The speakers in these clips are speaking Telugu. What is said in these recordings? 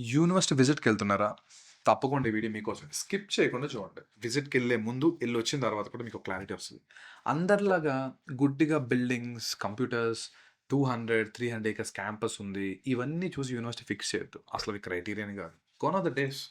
యూనివర్సిటీ విజిట్‌కెళ్తున్నారా? తప్పకుండా ఈ వీడియో మీకోసమే. స్కిప్ చేయకుండా చూడండి. విజిట్‌కెళ్ళే ముందు, ఎళ్ళొచ్చిన తర్వాత కూడా మీకు క్లారిటీ వస్తది. అందరిలాగా గుడ్డిగా బిల్డింగ్స్, కంప్యూటర్స్, 200, 300 ఏకర్స్ క్యాంపస్ ఉంది. ఇవన్నీ చూసి యూనివర్సిటీ ఫిక్స్ చేయొద్దు. అసలు అవి క్రైటీరియానే కాదు. Gone on the days.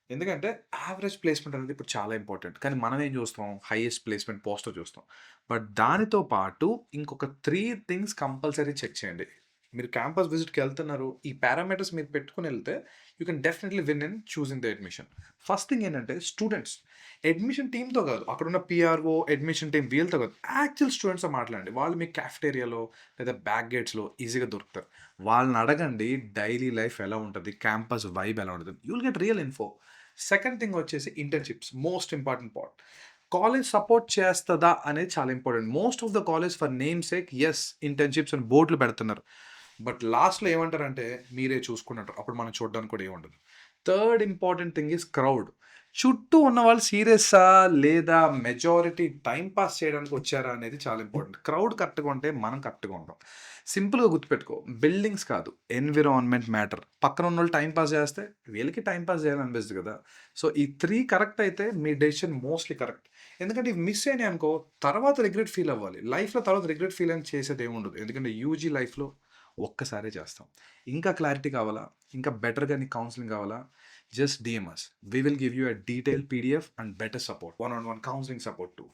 ఎందుకంటే యావరేజ్ ప్లేస్‌మెంట్ అనేది ఇప్పుడు చాలా ఇంపార్టెంట్. కానీ మనం ఏం చూస్తాం? హైయెస్ట్ ప్లేస్‌మెంట్ పోస్టర్ చూస్తాం. బట్ దానితో పాటు ఇంకొక 3 థింగ్స్ కంపల్సరీ చెక్ చేయండి. మీరు క్యాంపస్ విజిట్‌కెళ్తున్నారు. ఈ పారామీటర్స్ మీరు పెట్టుకొనెళ్తే you can definitely win in choosing the admission. First thing ఏంటంటే స్టూడెంట్స్. అడ్మిషన్ టీమ్‌తో కాదు. అక్కడున్న పీఆర్ఓ, అడ్మిషన్ టీమ్ వీళ్ళతో కాదు. యాక్చువల్ స్టూడెంట్స్‌తో మాట్లాడండి. వాళ్ళు మీకు కాఫెటేరియాలో లేదా బ్యాక్ గేట్స్‌లో ఈజీగా దొరుకుతారు. వాళ్ళని అడగండి డైలీ లైఫ్ ఎలా ఉంటది? క్యాంపస్ వైబ్ ఎలా ఉంటది? You will get real info. Second thing వచ్చేసి ఇంటర్న్‌షిప్స్. Most important part. College support చేస్తదా అనేది చాలా important. Most of the college for namesake yes internships అని బోర్డ్‌లు పెడుతున్నారు. బట్ లాస్ట్‌లో ఏమంటారంటే మీరే చూసుకోండి అంటారు. అప్పుడు మనం చూడడానికి కూడా ఏముండదు. Third important thing is crowd. చుట్టూ ఉన్నవాళ్ళు సీరియస్సా? లేదా మెజారిటీ టైమ్ పాస్ చేయడానికి వచ్చారా? అనేది చాలా ఇంపార్టెంట్. క్రౌడ్ కరెక్ట్‌గా ఉంటే మనం కరెక్ట్‌గా ఉంటాం. సింపుల్‌గా గుర్తుపెట్టుకో. బిల్డింగ్స్ కాదు. Environment matter. పక్కన ఉన్నోళ్ళు టైమ్ పాస్ చేస్తే వీళ్ళకి టైమ్ పాస్ చేయాలనిపిస్తది కదా! సో, ఈ 3 కరెక్ట్ అయితే మీ డెసిషన్ మోస్ట్‌లీ కరెక్ట్. ఎందుకంటే ఇవి మిస్ అయినాయి అనుకో తర్వాత రిగ్రెట్ ఫీల్ అవ్వాలి. లైఫ్‌లో తర్వాత రిగ్రెట్ ఫీల్ అని చేసేది ఏముండదు. ఎందుకంటే యూజీ లైఫ్‌లో ఒక్కసారే చేస్తాం. ఇంకా క్లారిటీ కావాలా? ఇంకా బెటర్‌గా నీకు కౌన్సెలింగ్ కావాలా? Just DM us. We will give you a detailed PDF and better support. One on one counselling support two.